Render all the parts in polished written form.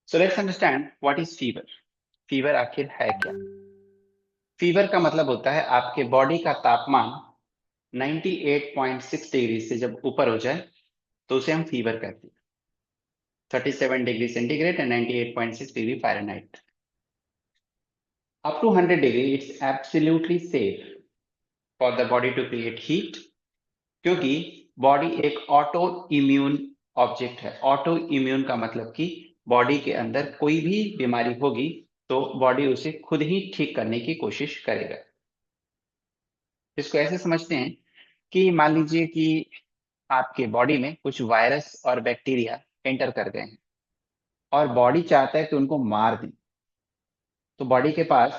So let's understand what is fever. Fever आखिर है क्या? फीवर का मतलब होता है आपके बॉडी का तापमान 98.6 डिग्री से जब ऊपर हो जाए तो उसे हम फीवर कहते हैं. 37 degree centigrade and 98.6 degree Fahrenheit. Up to 100 degree, it's absolutely safe for the body to create heat, क्योंकि बॉडी एक ऑटो इम्यून ऑब्जेक्ट है. ऑटो इम्यून का मतलब कि बॉडी के अंदर कोई भी बीमारी होगी तो बॉडी उसे खुद ही ठीक करने की कोशिश करेगा. इसको ऐसे समझते हैं कि मान लीजिए कि आपके बॉडी में कुछ वायरस और बैक्टीरिया एंटर कर गए हैं और बॉडी चाहता है कि उनको मार दें. तो बॉडी के पास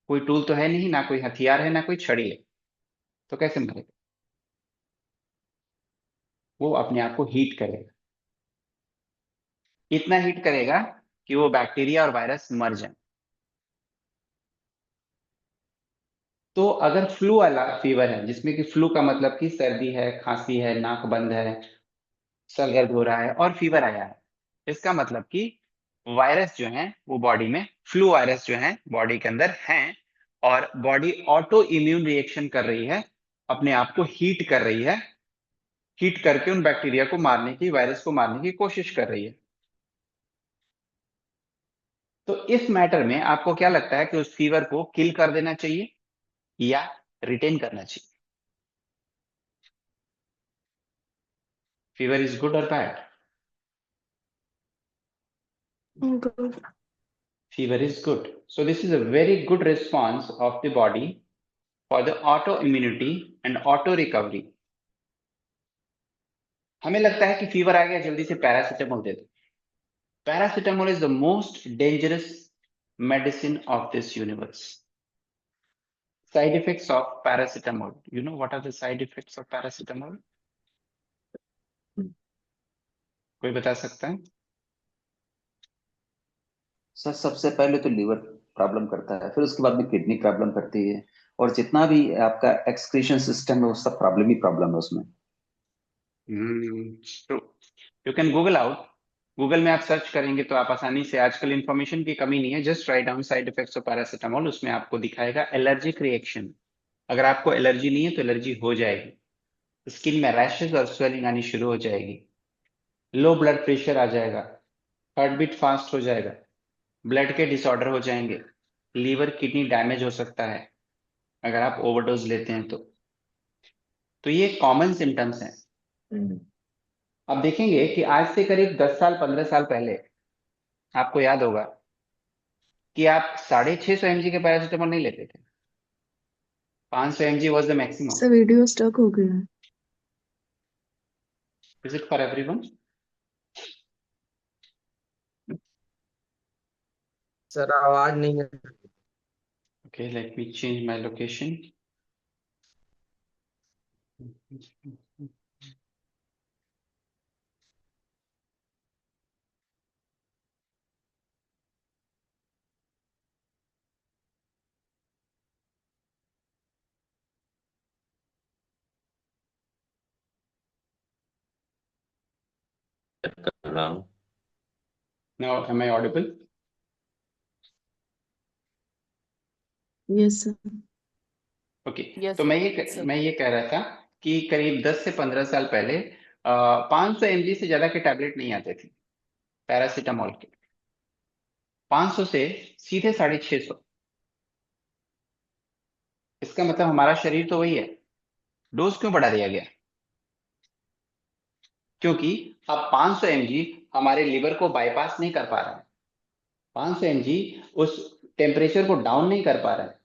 कोई टूल तो है नहीं, ना कोई हथियार है, ना कोई छड़ी है. तो कैसे मारेगा? वो अपने आप को हीट करेगा. इतना हीट करेगा कि वो बैक्टीरिया और वायरस मर जाए. तो अगर फ्लू वाला फीवर है, जिसमें कि फ्लू का मतलब कि सर्दी है, खांसी है, नाक बंद है, सर दर्द हो रहा है और फीवर आया है, इसका मतलब कि वायरस जो है वो बॉडी में, फ्लू वायरस जो है बॉडी के अंदर हैं और बॉडी ऑटो इम्यून रिएक्शन कर रही है, अपने आप को हीट कर रही है, हीट करके उन बैक्टीरिया को मारने की, वायरस को मारने की कोशिश कर रही है. तो इस मैटर में आपको क्या लगता है कि उस फीवर को किल कर देना चाहिए या रिटेन करना चाहिए? फीवर इज गुड और bad? Good. Fever is good. So this is a very good response of the body for the autoimmunity and auto recovery. हमें लगता है कि फीवर आ गया, जल्दी से पैरासिटामोल दे दो. Paracetamol is the most dangerous medicine of this universe. Side effects of paracetamol. You know what are the side effects of paracetamol? कोई बता सकता है? सर सबसे पहले तो लीवर प्रॉब्लम करता है, फिर उसके बाद में किडनी प्रॉब्लम करती है, और जितना भी आपका एक्सक्रीशन सिस्टम है वो सब प्रॉब्लम ही प्रॉब्लम है उसमें. True. You can Google out. Google में आप सर्च करेंगे तो आप आसानी से, आजकल इंफॉर्मेशन की कमी नहीं है, just write down side effects of paracetamol. उसमें आपको दिखाएगा एलर्जिक रिएक्शन. अगर आपको एलर्जी नहीं है तो एलर्जी हो जाएगी. स्किन में रैशेज और स्वेलिंग आनी शुरू हो जाएगी. लो ब्लड प्रेशर आ जाएगा. हार्ट बीट फास्ट हो जाएगा. ब्लड के डिसऑर्डर हो जाएंगे. लीवर किडनी डैमेज हो सकता है अगर आप ओवरडोज लेते हैं तो ये कॉमन सिम्टम्स हैं. अब देखेंगे कि आज से करीब 10 साल 15 साल पहले आपको याद होगा कि आप 650 mg के पैरासिटामोल नहीं लेते थे. 500 mg was the maximum. Sir video stuck हो गया. Is it for everyone? Sir आवाज नहीं है. Okay, let me change my location. Now, am I audible? Yes sir. Okay. Yes, तो मैं ये कह रहा था कि करीब 10 से 15 साल पहले 500 mg से ज्यादा के टैबलेट नहीं आते थे पैरासिटामोल के. 500 से सीधे 650. इसका मतलब हमारा शरीर तो वही है. डोज क्यों बढ़ा दिया गया? क्योंकि अब 500 mg हमारे लिवर को बाईपास नहीं कर पा रहा है. 500 mg उस टेम्परेचर को डाउन नहीं कर पा रहा है.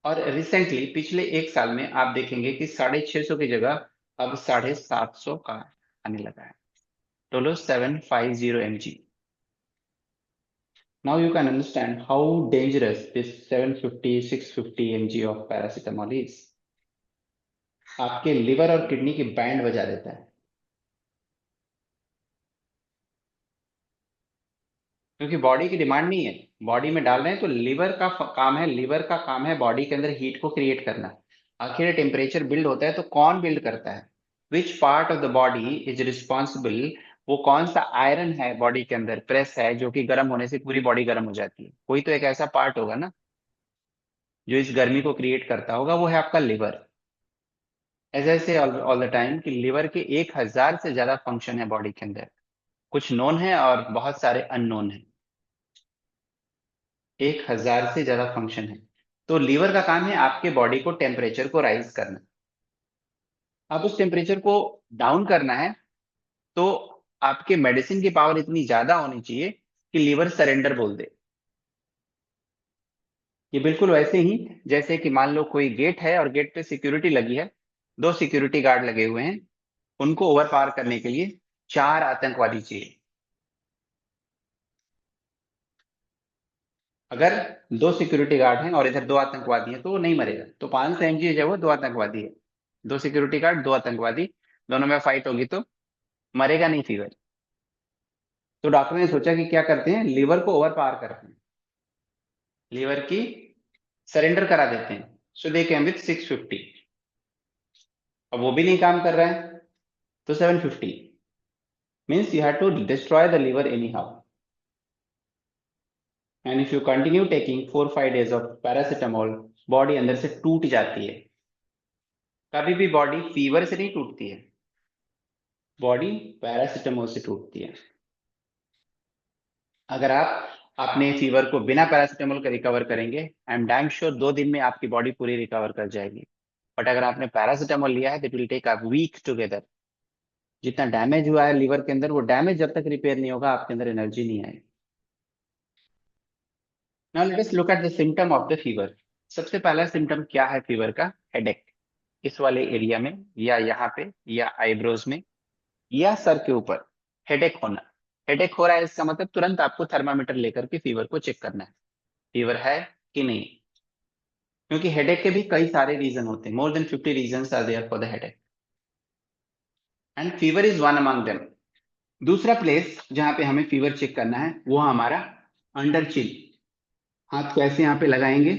और रिसेंटली पिछले एक साल में आप देखेंगे कि 650 की जगह अब 750 का आने लगा है. Tolo 750 mg. Now you can understand how dangerous this 750 650 mg of paracetamol is. आपके लिवर और किडनी की बैंड बजा देता है. क्योंकि बॉडी की डिमांड नहीं है, बॉडी में डाल रहे हैं तो लिवर का काम है. लिवर का काम है बॉडी के अंदर हीट को क्रिएट करना. आखिर टेम्परेचर बिल्ड होता है तो कौन बिल्ड करता है? Which part of the body is responsible वो कौन सा आयरन है बॉडी के अंदर प्रेस है जो कि गर्म होने से पूरी बॉडी गर्म हो जाती है। कोई तो एक ऐसा पार्ट होगा ना जो इस गर्मी को क्रिएट करता होगा, वो है आपका लिवर। ऐसे ऐसे ऑल द टाइम कि लिवर के 1000 से ज्यादा फंक्शन है बॉडी के अंदर। कुछ नोन है और बहुत सारे अननोन है। 1000 से ज्यादा फंक्शन है। तो लीवर का काम है आपके बॉडी को टेम्परेचर को राइज करना। अब उस टेम्परेचर को डाउन करना है तो आपके मेडिसिन की पावर इतनी ज्यादा होनी चाहिए कि लीवर सरेंडर बोल दे। ये बिल्कुल वैसे ही जैसे कि मान लो कोई गेट है और गेट पे सिक्योरिटी लगी है, 2 सिक्योरिटी गार्ड लगे हुए हैं, उनको ओवर पावर करने के लिए 4 आतंकवादी चाहिए। अगर 2 सिक्योरिटी गार्ड हैं और इधर 2 आतंकवादी हैं तो वो नहीं मरेगा। तो 500 mg है, वो 2 आतंकवादी है। 2 सिक्योरिटी गार्ड, 2 आतंकवादी, दोनों में फाइट होगी तो मरेगा नहीं फीवर। तो डॉक्टर ने सोचा कि क्या करते हैं, लीवर को ओवर पावर करते हैं, लीवर की सरेंडर करा देते हैं। सो दे कैम विथ 650। अब वो भी नहीं काम कर रहा है तो 750 means you have to destroy the liver anyhow. And if you continue taking 4-5 days of paracetamol, body अंदर से टूट जाती है। कभी भी बॉडी फीवर से नहीं टूटती है, बॉडी पैरासिटामोल से टूटती है। अगर आप अपने फीवर को बिना पैरासिटामोल के रिकवर करेंगे, आई एम डैम श्योर 2 दिन में आपकी बॉडी पूरी रिकवर कर जाएगी। बट अगर आपने पैरासिटामोल लिया है that will take a week together. जितना डैमेज हुआ है लीवर के अंदर, वो डैमेज जब तक रिपेयर नहीं होगा आपके अंदर एनर्जी नहीं आएगी। Now let us look at the symptom of the fever. सबसे पहला सिम्टम क्या है फीवर का? हेडेक। इस वाले एरिया में या यहाँ पे या आईब्रोज में या सर के ऊपर हेडेक होना। हेडेक हो रहा है इसका मतलब तुरंत आपको थर्मामीटर लेकर के फीवर को चेक करना है, फीवर है कि नहीं। क्योंकि हेडेक के भी कई सारे रीजन होते हैं, more than 50 reasons are there for the headache and fever is one among them. दूसरा प्लेस जहां पे हमें फीवर चेक करना है वो हमारा अंडर चिन। हाथ कैसे यहाँ पे लगाएंगे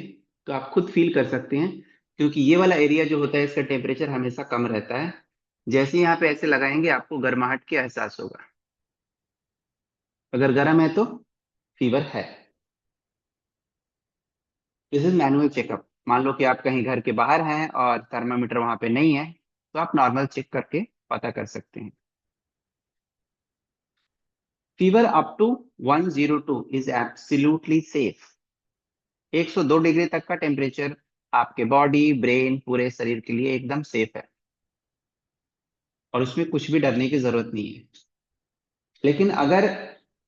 तो आप खुद फील कर सकते हैं, क्योंकि ये वाला एरिया जो होता है इसका टेम्परेचर हमेशा कम रहता है। जैसे यहाँ पे ऐसे लगाएंगे आपको गर्माहट का एहसास होगा। अगर गर्म है तो फीवर है। This is manual checkup. मान लो कि आप कहीं घर के बाहर हैं और थर्मामीटर वहां पे नहीं है तो आप नॉर्मल चेक करके पता कर सकते हैं। Fever up to 102 is absolutely safe. 102 degree तक का टेम्परेचर आपके बॉडी, ब्रेन, पूरे शरीर के लिए एकदम सेफ है और उसमें कुछ भी डरने की जरूरत नहीं है। लेकिन अगर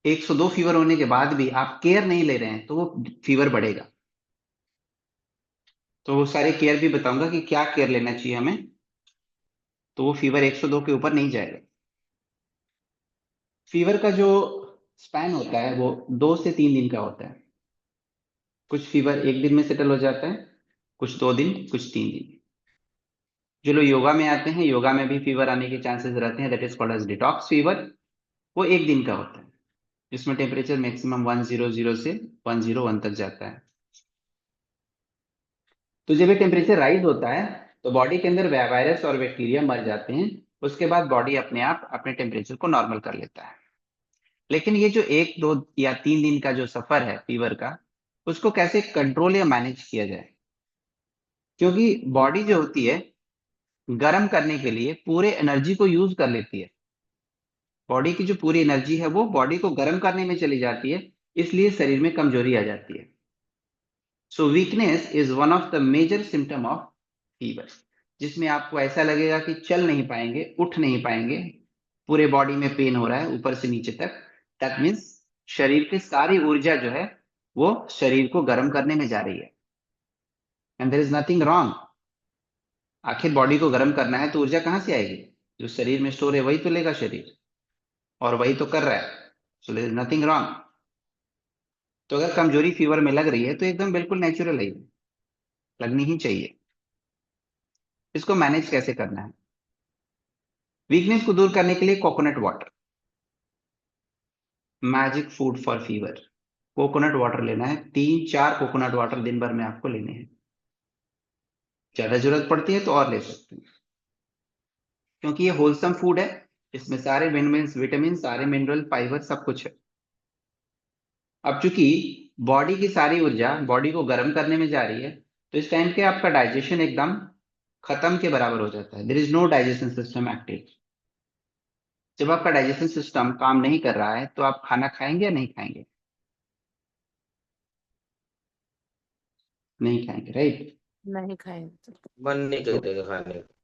102 फीवर होने के बाद भी आप केयर नहीं ले रहे हैं तो वो फीवर बढ़ेगा। तो वो सारे केयर भी बताऊंगा कि क्या केयर लेना चाहिए हमें, तो वो फीवर 102 के ऊपर नहीं जाएगा। फीवर का जो स्पैन होता है वो 2 से 3 दिन का होता है। कुछ फीवर 1 दिन में सेटल हो जाता है, कुछ 2 दिन, कुछ 3 दिन। जो लोग योगा में आते हैं, योगा में भी फीवर आने के चांसेस रहते हैं, that is called as detox fever. वो 1 दिन का होता है जिसमें टेम्परेचर मैक्सिमम 100 से 101 तक जाता है। तो जब ये टेम्परेचर राइज होता है तो बॉडी के अंदर वायरस और बैक्टीरिया मर जाते हैं। उसके बाद बॉडी अपने आप अपने टेम्परेचर को नॉर्मल कर लेता है। लेकिन ये जो 1, 2 या 3 दिन का जो सफर है फीवर का, उसको कैसे कंट्रोल या मैनेज किया जाए। क्योंकि बॉडी जो होती है गर्म करने के लिए पूरे एनर्जी को यूज कर लेती है। बॉडी की जो पूरी एनर्जी है वो बॉडी को गर्म करने में चली जाती है, इसलिए शरीर में कमजोरी आ जाती है। So weakness is one of the major symptom of fever, जिसमें आपको ऐसा लगेगा कि चल नहीं पाएंगे, उठ नहीं पाएंगे, पूरे बॉडी में पेन हो रहा है ऊपर से नीचे तक। दैट मीन्स शरीर की सारी ऊर्जा जो है वो शरीर को गर्म करने में जा रही है। And there is nothing wrong. आखिर बॉडी को गर्म करना है तो ऊर्जा कहाँ से आएगी? जो शरीर में स्टोर है वही तो लेगा शरीर, और वही तो कर रहा है। So there is nothing wrong. तो अगर कमजोरी फीवर में लग रही है तो एकदम बिल्कुल नेचुरल है, लगनी ही चाहिए। इसको मैनेज कैसे करना है? वीकनेस को दूर करने के लिए coconut water, magic food for fever. Coconut water लेना है, 3-4 कोकोनट वाटर दिन भर में आपको लेने हैं। ज्यादा जरूरत पड़ती है तो और ले सकते हैं, क्योंकि ये होलसम फूड है। इसमें सारे विटामिन सारे मिनरल फाइबर सब कुछ है। अब चूंकि बॉडी की सारी ऊर्जा बॉडी को गर्म करने में जा रही है, तो इस टाइम पे आपका डाइजेशन एकदम खत्म के बराबर हो जाता है। There is no digestion system active. जब आपका डाइजेशन सिस्टम काम नहीं कर रहा है तो आप खाना खाएंगे या नहीं खाएंगे? नहीं खाएंगे, राइट। नहीं खाएंगे। मन नहीं तो करेगा खाने का।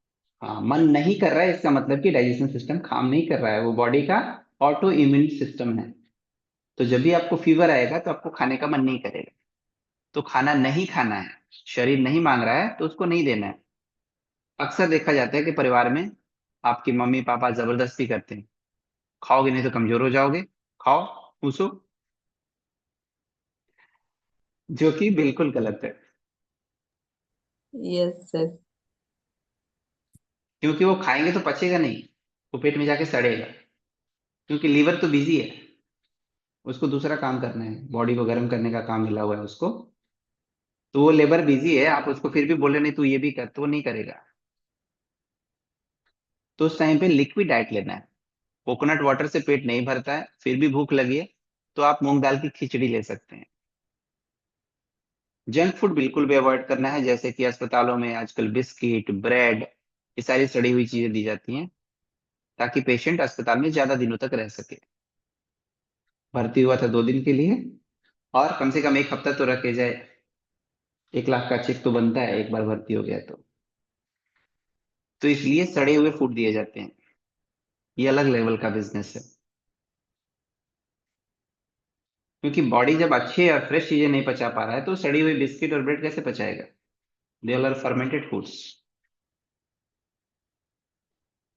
हाँ, मन नहीं कर रहा है इसका मतलब कि डाइजेशन सिस्टम काम नहीं कर रहा है, वो बॉडी का ऑटो इम्यून सिस्टम है। तो जब भी आपको फीवर आएगा तो आपको खाने का मन नहीं करेगा, तो खाना नहीं खाना है। शरीर नहीं मांग रहा है तो उसको नहीं देना है। अक्सर देखा जाता है कि परिवार में आपकी मम्मी पापा जबरदस्ती करते हैं, खाओगे नहीं तो कमजोर हो जाओगे, खाओ, पूछो, जो कि बिल्कुल गलत है। Yes, sir. क्योंकि वो खाएंगे तो पचेगा नहीं, वो पेट में जाके सड़ेगा। क्योंकि लीवर तो बिजी है, उसको दूसरा काम करना है, बॉडी को गर्म करने का काम मिला हुआ है उसको। तो वो लेबर बिजी है, आप उसको फिर भी बोले नहीं तू ये भी कर, तो वो नहीं करेगा। तो उस टाइम पे लिक्विड डाइट लेना है। कोकोनट वाटर से पेट नहीं भरता है, फिर भी भूख लगी है, तो आप मूंग दाल की खिचड़ी ले सकते हैं। जंक फूड बिल्कुल भी अवॉइड करना है, जैसे कि अस्पतालों में आजकल बिस्किट, ब्रेड, ये सारी सड़ी हुई चीजें दी जाती हैं, ताकि पेशेंट अस्पताल में ज्यादा दिनों तक रह सके। भर्ती हुआ था 2 दिन के लिए, और कम से कम एक हफ्ता तो रखे जाए। 1 लाख का चेक तो बनता है एक बार भर्ती हो गया तो इसलिए सड़े हुए फूड दिए जाते हैं। ये अलग लेवल का बिजनेस है। क्योंकि बॉडी जब अच्छे और फ्रेश चीजें नहीं पचा पा रहा है तो सड़ी हुई बिस्किट और ब्रेड कैसे पचाएगा? They all are fermented foods.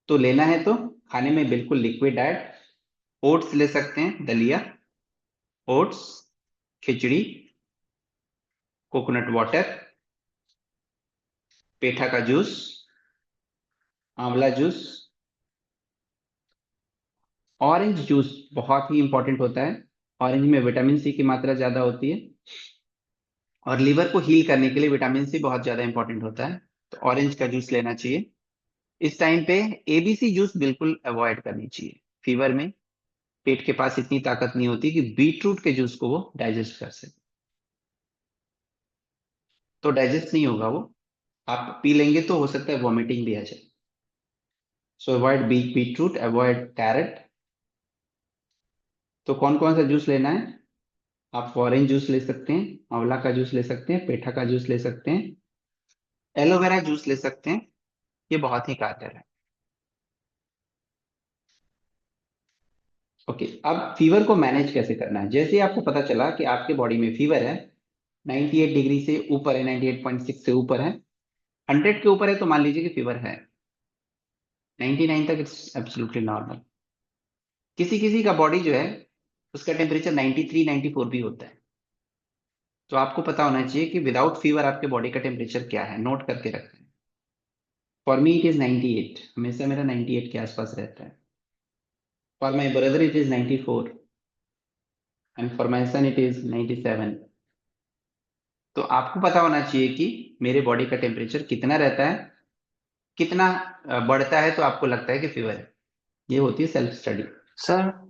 तो लेना है तो खाने में बिल्कुल लिक्विड डाइट। ओट्स ले सकते हैं, दलिया, ओट्स, खिचड़ी, कोकोनट वाटर, पेठा का जूस, आंवला जूस, ऑरेंज जूस बहुत ही इंपॉर्टेंट होता है। ऑरेंज में विटामिन सी की मात्रा ज्यादा होती है, और लीवर को हील करने के लिए विटामिन सी बहुत ज्यादा इंपॉर्टेंट होता है। तो ऑरेंज का जूस लेना चाहिए। इस टाइम पे एबीसी जूस बिल्कुल अवॉइड करनी चाहिए। फीवर में पेट के पास इतनी ताकत नहीं होती कि बीटरूट के जूस को वो डाइजेस्ट कर सके, तो डाइजेस्ट नहीं होगा वो। आप पी लेंगे तो हो सकता है वॉमिटिंग भी आ जाए। So avoid beetroot, avoid carrot. तो कौन कौन सा जूस लेना है? आप ऑरेंज जूस ले सकते हैं, आंवला का जूस ले सकते हैं, पेठा का जूस ले सकते हैं, एलोवेरा जूस ले सकते हैं। ये बहुत ही कारगर है। ओके, अब फीवर को मैनेज कैसे करना है? जैसे ही आपको पता चला कि आपके बॉडी में फीवर है, 98 डिग्री से ऊपर है, 98.6 से ऊपर है, 100 के ऊपर है, तो मान लीजिए कि फीवर है। 99 तक इट्स एब्सोल्युटली नॉर्मल। किसी किसी का बॉडी जो है उसका टेम्परेचर 93 94 भी होता है। तो आपको पता होना चाहिए कि विदाउट फीवर आपके बॉडी का टेम्परेचर क्या है, नोट करके रखें। फॉर मी इट इज 98, हमेशा मेरा 98 के आसपास रहता है। For my brother it is 94, and for my son it is 97। तो आपको पता होना चाहिए कि मेरे बॉडी का टेम्परेचर कितना रहता है, कितना बढ़ता है तो आपको लगता है कि फीवर है। ये होती है सेल्फ स्टडी। सर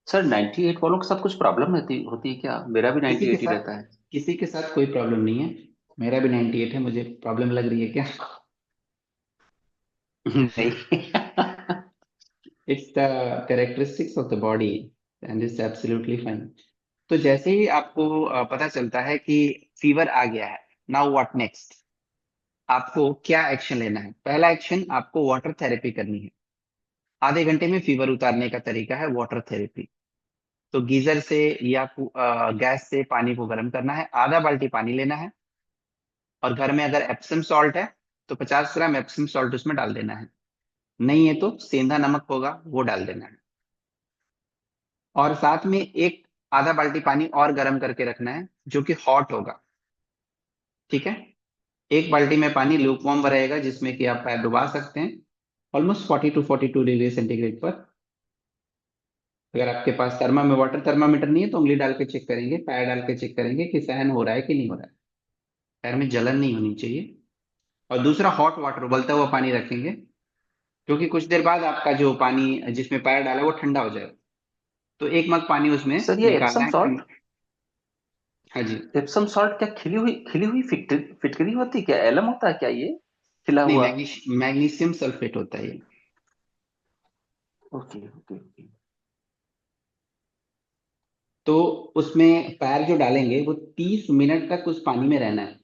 सर 98 वालों के साथ कुछ प्रॉब्लम रहती होती है क्या? मेरा भी किसी के 98 ही साथ रहता है। किसी के साथ कोई प्रॉब्लम नहीं है। मेरा भी 98 है, मुझे प्रॉब्लम लग रही है क्या? नहीं। It's the characteristics of the body, and it's absolutely fine. तो जैसे ही आपको पता चलता है कि फीवर आ गया है, नाउ व्हाट नेक्स्ट? आपको क्या एक्शन लेना है? पहला एक्शन, आपको वाटर थेरेपी करनी है। आधे घंटे में फीवर उतारने का तरीका है वाटर थेरेपी। तो गीजर से या गैस से पानी को गर्म करना है, आधा बाल्टी पानी लेना है, और घर में अगर एप्सम सॉल्ट है तो 50 ग्राम एप्सम सॉल्ट उसमें डाल देना है। नहीं है तो सेंधा नमक होगा, वो डाल देना है। और साथ में एक आधा बाल्टी पानी और गर्म करके रखना है, जो कि हॉट होगा। ठीक है, एक बाल्टी में पानी लूक वार्म रहेगा, जिसमें कि आप पैर डुबा सकते हैं ऑलमोस्ट 40 to 42 डिग्री सेंटीग्रेड पर। अगर आपके पास वाटर थर्मामीटर नहीं है तो उंगली डाल के चेक करेंगे, पैर डाल के चेक करेंगे कि सहन हो रहा है कि नहीं हो रहा है। पैर में जलन नहीं होनी चाहिए। और दूसरा, हॉट वाटर, उबलता हुआ पानी रखेंगे, क्योंकि कुछ देर बाद आपका जो पानी जिसमें पैर डाला वो ठंडा हो जाएगा। तो 1 मग पानी उसमें सर ये निकालना एप्सम है सॉल्ट, हाँ जी। एप्सम सॉल्ट क्या खिली हुई फिटकरी होती है क्या? एलम होता है क्या ये खिला नहीं, हुआ? मैग्नीशियम सल्फेट होता है ये। Okay okay okay. तो उसमें पैर जो डालेंगे वो 30 मिनट तक उस पानी में रहना है।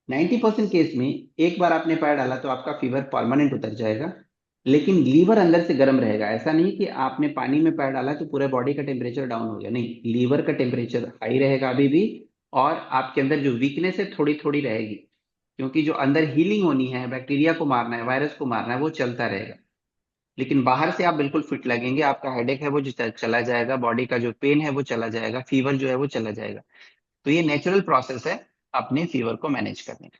90% केस में एक बार आपने पैर डाला तो आपका फीवर परमानेंट उतर जाएगा, लेकिन लीवर अंदर से गर्म रहेगा। ऐसा नहीं कि आपने पानी में पैर डाला तो पूरे बॉडी का टेम्परेचर डाउन हो गया, नहीं, लीवर का टेम्परेचर हाई रहेगा अभी भी। और आपके अंदर जो वीकनेस है थोड़ी थोड़ी रहेगी, क्योंकि जो अंदर हीलिंग होनी है, बैक्टीरिया को मारना है, वायरस को मारना है, वो चलता रहेगा। लेकिन बाहर से आप बिल्कुल फिट लगेंगे, आपका हेडेक है वो चला जाएगा, बॉडी का जो पेन है वो चला जाएगा, फीवर जो है वो चला जाएगा। तो ये नेचुरल प्रोसेस है अपने फीवर को मैनेज करने का।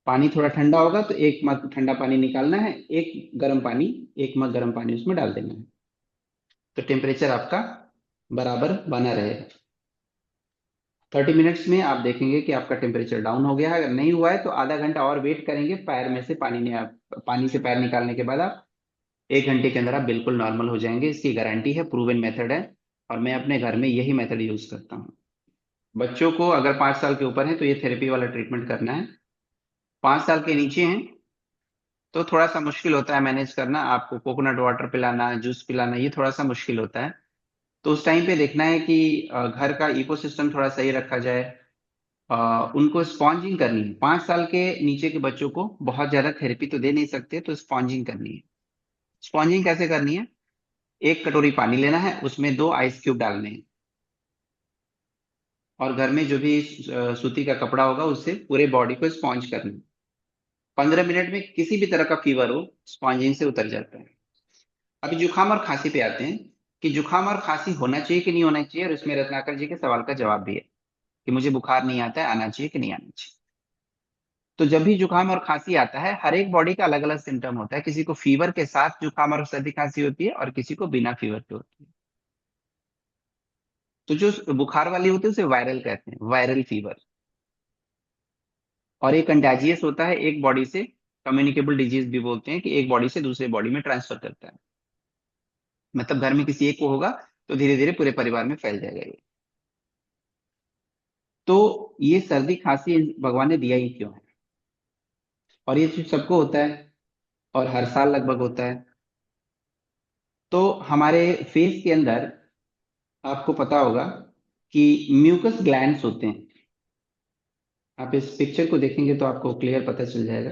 पानी थोड़ा ठंडा होगा तो 1 मग ठंडा पानी निकालना है, 1 मग गर्म पानी उसमें डाल देना है। तो टेम्परेचर आपका बराबर बना रहेगा। 30 मिनट्स में आप देखेंगे कि आपका टेम्परेचर डाउन हो गया है। अगर नहीं हुआ है तो आधा घंटा और वेट करेंगे, पैर में से पानी से पैर निकालने के बाद आप 1 घंटे के अंदर आप बिल्कुल नॉर्मल हो जाएंगे। इसकी गारंटी है, प्रूवन मेथड है, और मैं अपने घर में यही मेथड यूज करता हूँ। बच्चों को अगर 5 साल के ऊपर है तो ये थेरेपी वाला ट्रीटमेंट करना है। 5 साल के नीचे हैं तो थोड़ा सा मुश्किल होता है मैनेज करना, आपको कोकोनट वाटर पिलाना, जूस पिलाना, ये थोड़ा सा मुश्किल होता है। तो उस टाइम पे देखना है कि घर का इकोसिस्टम थोड़ा सही रखा जाए। उनको स्पॉन्जिंग करनी है। 5 साल के नीचे के बच्चों को बहुत ज्यादा थेरेपी तो दे नहीं सकते, तो स्पॉन्जिंग करनी है। स्पॉन्जिंग कैसे करनी है? 1 कटोरी पानी लेना है, उसमें 2 आइस क्यूब डालने हैं, और घर में जो भी सूती का कपड़ा होगा उससे पूरे बॉडी को स्पॉन्ज करना है। 15 मिनट में किसी भी तरह का फीवर हो स्पॉन्जिंग से उतर जाता है। अभी जुकाम और खांसी पे आते हैं कि जुकाम और खांसी होना चाहिए कि नहीं होना चाहिए, और इसमें रत्नाकर जी के सवाल का जवाब भी है कि मुझे बुखार नहीं आता है, आना चाहिए कि नहीं आना चाहिए। तो जब भी जुकाम और खांसी आता है, हर एक बॉडी का अलग अलग सिम्टम होता है। किसी को फीवर के साथ जुकाम और सर्दी खांसी होती है, और किसी को बिना फीवर के होती है। तो जो बुखार वाली होती है उसे वायरल कहते हैं, वायरल फीवर। और एक कंटाजियस होता है, एक बॉडी से कम्युनिकेबल डिजीज भी बोलते हैं, कि एक बॉडी से दूसरे बॉडी में ट्रांसफर करता है। मतलब घर में किसी एक को होगा तो धीरे धीरे पूरे परिवार में फैल जाएगा ये। तो ये सर्दी खांसी भगवान ने दिया ही क्यों है? और ये चीज सबको होता है, और हर साल लगभग होता है। तो हमारे फेस के अंदर आपको पता होगा कि म्यूकस ग्लैंड्स होते हैं। आप इस पिक्चर को देखेंगे तो आपको क्लियर पता चल जाएगा।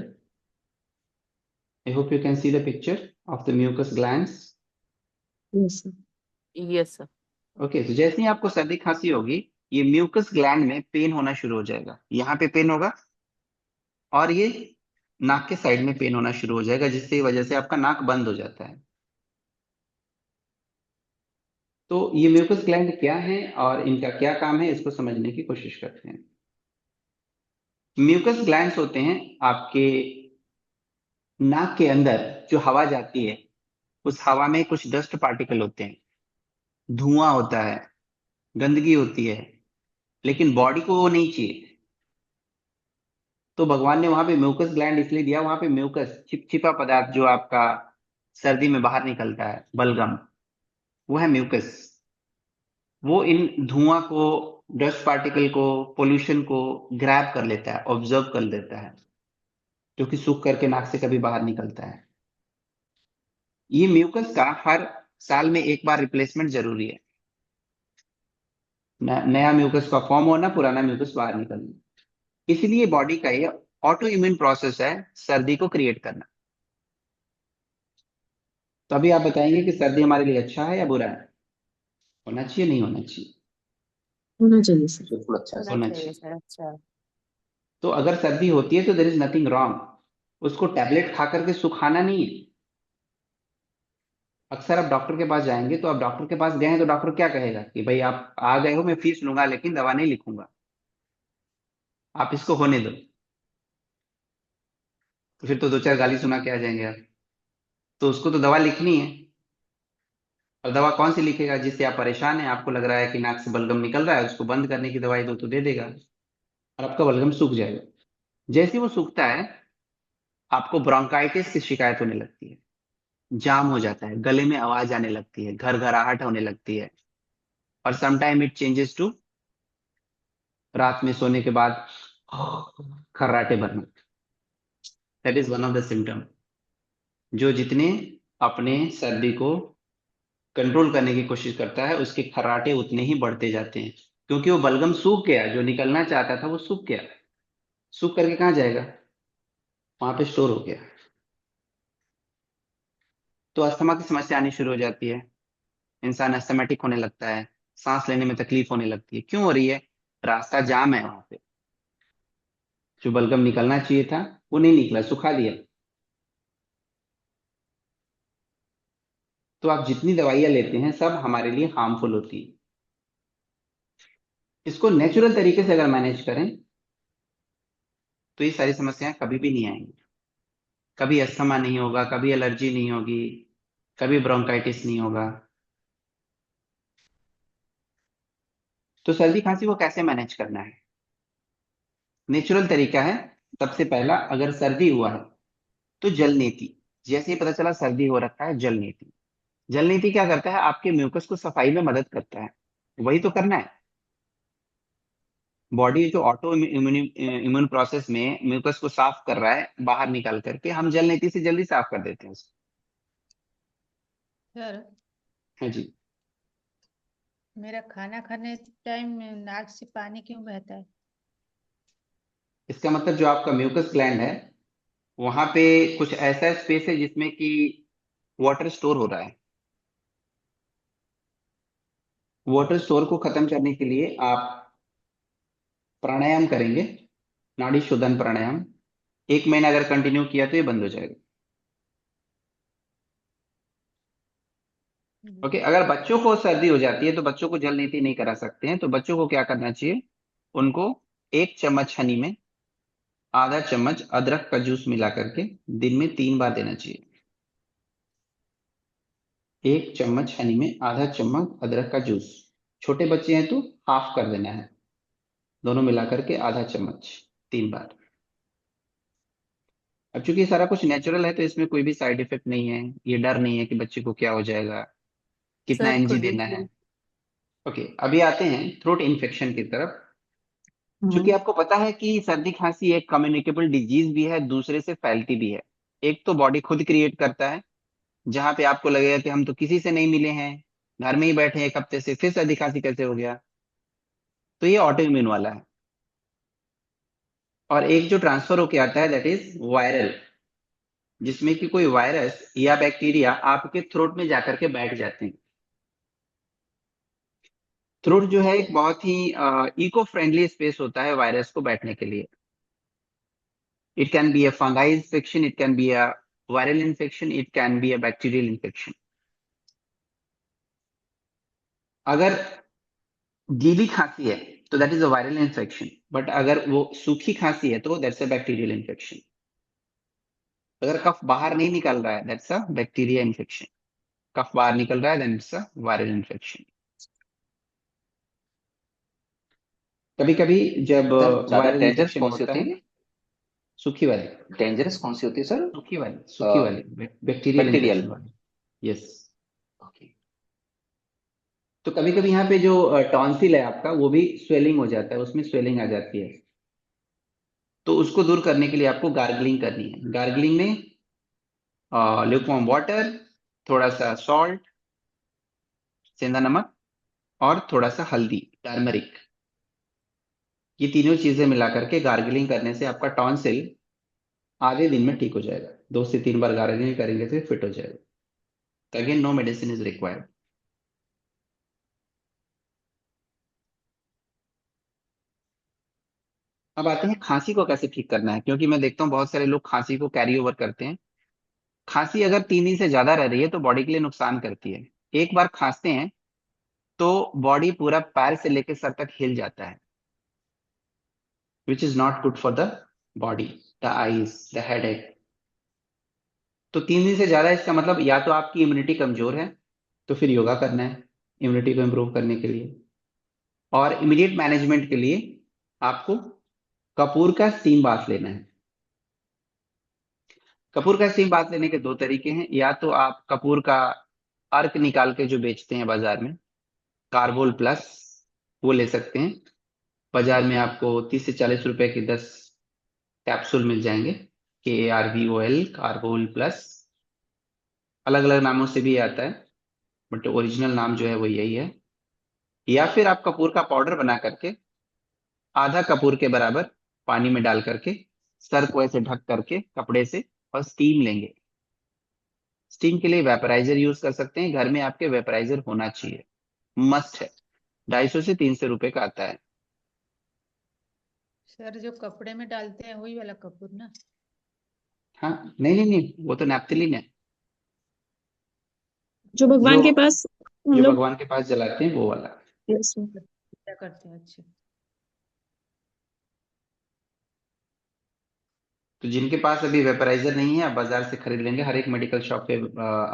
I hope you can see the picture of the mucus glands. Yes, sir. Yes sir. Okay, तो जैसे ही आपको सर्दी खांसी होगी, ये म्यूकस ग्लैंड में पेन होना शुरू हो जाएगा। यहाँ पे पेन होगा, और ये नाक के साइड में पेन होना शुरू हो जाएगा, जिसकी वजह से आपका नाक बंद हो जाता है। तो ये म्यूकस ग्लैंड क्या है और इनका क्या काम है, इसको समझने की कोशिश करते हैं। म्यूकस ग्लैंड्स होते हैं आपके नाक के अंदर। जो हवा जाती है, उस हवा में कुछ डस्ट पार्टिकल होते हैं, धुआं होता है, गंदगी होती है, लेकिन बॉडी को वो नहीं चाहिए। तो भगवान ने वहां पे म्यूकस ग्लैंड इसलिए दिया, वहां पे म्यूकस चिपचिपा पदार्थ जो आपका सर्दी में बाहर निकलता है, बलगम, वो है म्यूकस। वो इन धुआं को, डस्ट पार्टिकल को, पोल्यूशन को ग्रैब कर लेता है, ऑब्जर्व कर लेता है, जो कि सूख करके नाक से कभी बाहर निकलता है। ये म्यूकस का हर साल में एक बार रिप्लेसमेंट जरूरी है। नया म्यूकस का फॉर्म होना, पुराना म्यूकस बाहर निकलना। इसलिए बॉडी का ये ऑटो इम्यून प्रोसेस है सर्दी को क्रिएट करना। तो अभी आप बताएंगे कि सर्दी हमारे लिए अच्छा है या बुरा है? होना चाहिए, नहीं होना चाहिए? होना चाहिए सर। बिल्कुल अच्छा होना है। होना चाहिए चाहिए। सर। अच्छा। तो अगर सर्दी होती है तो देर इज नथिंग रॉन्ग, उसको टैबलेट खा करके सुखाना नहीं है। अक्सर आप डॉक्टर के पास जाएंगे, तो आप डॉक्टर के पास गए हैं तो डॉक्टर क्या कहेगा कि भाई आप आ गए हो, मैं फीस लूंगा लेकिन दवा नहीं लिखूंगा, आप इसको होने दो। तो फिर तो 2 4 गाली सुना के आ जाएंगे आप। तो उसको तो दवा लिखनी है। और दवा कौन सी लिखेगा? जिससे आप परेशान हैं, आपको लग रहा है कि नाक से बलगम निकल रहा है, उसको बंद करने की दवाई दो तो दे देगा, और आपका बलगम सूख जाएगा। जैसे ही वो सूखता है, आपको ब्रोंकाइटिस की शिकायत होने लगती है, जाम हो जाता है, गले में आवाज आने लगती है, घरघराहट होने लगती है, और समटाइम इट चेंजेस टू रात में सोने के बाद खर्राटे भरना। That is one of the symptom. जो जितने अपने सर्दी को कंट्रोल करने की कोशिश करता है, उसके खर्राटे उतने ही बढ़ते जाते हैं, क्योंकि वो बलगम सूख गया, जो निकलना चाहता था वो सूख गया। सूख करके कहाँ जाएगा? वहां पे स्टोर हो गया। तो अस्थमा की समस्या आनी शुरू हो जाती है, इंसान अस्थमेटिक होने लगता है, सांस लेने में तकलीफ होने लगती है। क्यों हो रही है? रास्ता जाम है वहां पे, जो बलगम निकलना चाहिए था वो नहीं निकला, सुखा दिया। तो आप जितनी दवाइयां लेते हैं सब हमारे लिए हार्मफुल होती है। इसको नेचुरल तरीके से अगर मैनेज करें तो ये सारी समस्याएं कभी भी नहीं आएंगी। कभी अस्थमा नहीं होगा, कभी एलर्जी नहीं होगी, कभी ब्रोंकाइटिस नहीं होगा। तो सर्दी खांसी को कैसे मैनेज करना है? नेचुरल तरीका है। सबसे पहला, अगर सर्दी हुआ है तो जल नीति। जैसे ही पता चला सर्दी हो रखा है, जल नीति। जल नीति क्या करता है? आपके म्यूकस को सफाई में मदद करता है। वही तो करना है। बॉडी जो ऑटो इम्यून प्रोसेस में म्यूकस को साफ कर रहा है बाहर निकाल करके, हम जल नीति से जल्दी साफ कर देते हैं उसको। सर, हाँ जी। मेरा खाना खाने टाइम नाक से पानी क्यों बहता है? इसका मतलब जो आपका म्यूकस ग्लैंड है, वहां पे कुछ ऐसा स्पेस है जिसमें कि वाटर स्टोर हो रहा है। वाटर स्टोर को खत्म करने के लिए आप प्राणायाम करेंगे, नाड़ी शोधन प्राणायाम। 1 महीना अगर कंटिन्यू किया तो ये बंद हो जाएगा। ओके। अगर बच्चों को सर्दी हो जाती है तो बच्चों को जल नीति नहीं करा सकते हैं, तो बच्चों को क्या करना चाहिए? उनको 1 चम्मच हनी में आधा चम्मच अदरक का जूस मिला करके दिन में 3 बार देना चाहिए। 1 चम्मच हनी में आधा चम्मच अदरक का जूस। छोटे बच्चे हैं तो हाफ कर देना है, दोनों मिला करके आधा चम्मच 3 बार। अब चूंकि सारा कुछ नेचुरल है तो इसमें कोई भी साइड इफेक्ट नहीं है, ये डर नहीं है कि बच्चे को क्या हो जाएगा, कितना सर एमजी खुद देना है। ओके, अभी आते हैं थ्रोट इन्फेक्शन की तरफ। चूंकि हम्म, आपको पता है कि सर्दी खांसी एक कम्युनिकेबल डिजीज भी है, दूसरे से फैलती भी है। एक तो बॉडी खुद क्रिएट करता है, जहां पे आपको लगेगा कि हम तो किसी से नहीं मिले हैं, घर में ही बैठे हैं 1 हफ्ते से, फिर सर्दी खांसी कैसे हो गया? तो ये ऑटो इम्यून वाला है। और एक जो ट्रांसफर होके आता है, दैट इज वायरल, जिसमें कि कोई वायरस या बैक्टीरिया आपके थ्रोट में जाकर के बैठ जाते हैं। थ्रोट जो है एक बहुत ही इको फ्रेंडली स्पेस होता है वायरस को बैठने के लिए। It can be a fungi infection, it can be a viral infection, it can be a bacterial infection. अगर गीली खांसी है तो that is a viral infection, but अगर वो सूखी खांसी है तो दैट्स अ बैक्टीरियल इन्फेक्शन। अगर कफ बाहर नहीं निकल रहा है, that's a bacteria infection. Cough बाहर निकल रहा है, then it's a viral infection. कभी कभी जब सर ज्यादा वायरल डेंजरस इन्फेक्शन कौन सी होता होती है, है? सूखी वाली, डेंजरस कौन सी होती है सर? सूखी वाली बैक्टीरियल बैक्टीरियल। इन्फेक्शन वाली। यस। ओके। तो कभी कभी यहाँ पे जो टॉन्सिल है आपका, वो भी स्वेलिंग हो जाता है, उसमें स्वेलिंग आ जाती है। तो उसको दूर करने के लिए आपको गार्गलिंग करनी है। गार्गलिंग में ल्यूकवार्म वाटर, थोड़ा सा सॉल्ट, सेंधा नमक, और थोड़ा सा हल्दी, टर्मरिक, ये तीनों चीजें मिला करके गार्गलिंग करने से आपका टॉन्सिल आधे दिन में ठीक हो जाएगा। 2 से 3 बार गार्गलिंग करेंगे तो फिट हो जाएगा। Again, no medicine is required. अब आते हैं खांसी को कैसे ठीक करना है, क्योंकि मैं देखता हूँ बहुत सारे लोग खांसी को कैरी ओवर करते हैं। खांसी अगर 3 दिन से ज्यादा रह रही है तो बॉडी के लिए नुकसान करती है। एक बार खांसते हैं तो बॉडी पूरा पैर से लेकर सर तक हिल जाता है, which is not good for the body, the eyes, the headache. तो 3 दिन से ज्यादा, इसका मतलब या तो आपकी इम्यूनिटी कमजोर है, तो फिर योगा करना है इम्यूनिटी को इम्प्रूव करने के लिए। और इमीडिएट मैनेजमेंट के लिए आपको कपूर का स्टीम बाथ लेना है। कपूर का सेम बात लेने के दो तरीके हैं, या तो आप कपूर का अर्क निकाल के जो बेचते हैं बाजार में, कार्बोल प्लस, वो ले सकते हैं। बाजार में आपको 30 से 40 रुपए की 10 कैप्सूल मिल जाएंगे, KARVOL, कार्बोल प्लस। अलग अलग नामों से भी आता है, बट ओरिजिनल नाम जो है वो यही है। या फिर आप कपूर का पाउडर बना करके आधा कपूर के बराबर पानी में डाल करके सर को ऐसे ढक करके कपड़े से और स्टीम लेंगे। स्टीम के लिए वेपराइजर यूज कर सकते हैं, घर में आपके वेपराइजर होना चाहिए, मस्ट है। 250 से 300 रुपए का आता है। सर जो कपड़े में डालते हैं वही वाला कपूर ना? हाँ, नहीं नहीं नहीं, वो तो नैप्थलीन है, जो भगवान जो के पास हम जो लोग। भगवान के पास जलाते हैं वो वाला। Yes sir. क्या करते हैं? अच्छा। तो जिनके पास अभी वेपराइजर नहीं है, आप बाजार से खरीद लेंगे, हर एक मेडिकल शॉप पे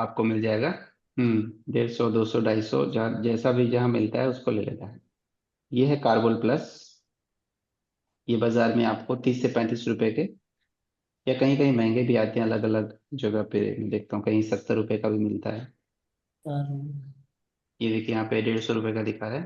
आपको मिल जाएगा। 150, 200, 250, जहाँ जैसा भी जहाँ मिलता है उसको ले लेता है। ये है कार्बोल प्लस। ये बाजार में आपको 30 से 35 रुपए के, या कहीं कहीं महंगे भी आते हैं, अलग अलग जगह पे मैं देखता हूँ, कहीं 70 रुपए का भी मिलता है। ये देखिए यहाँ पे 150 रुपए का दिखा है।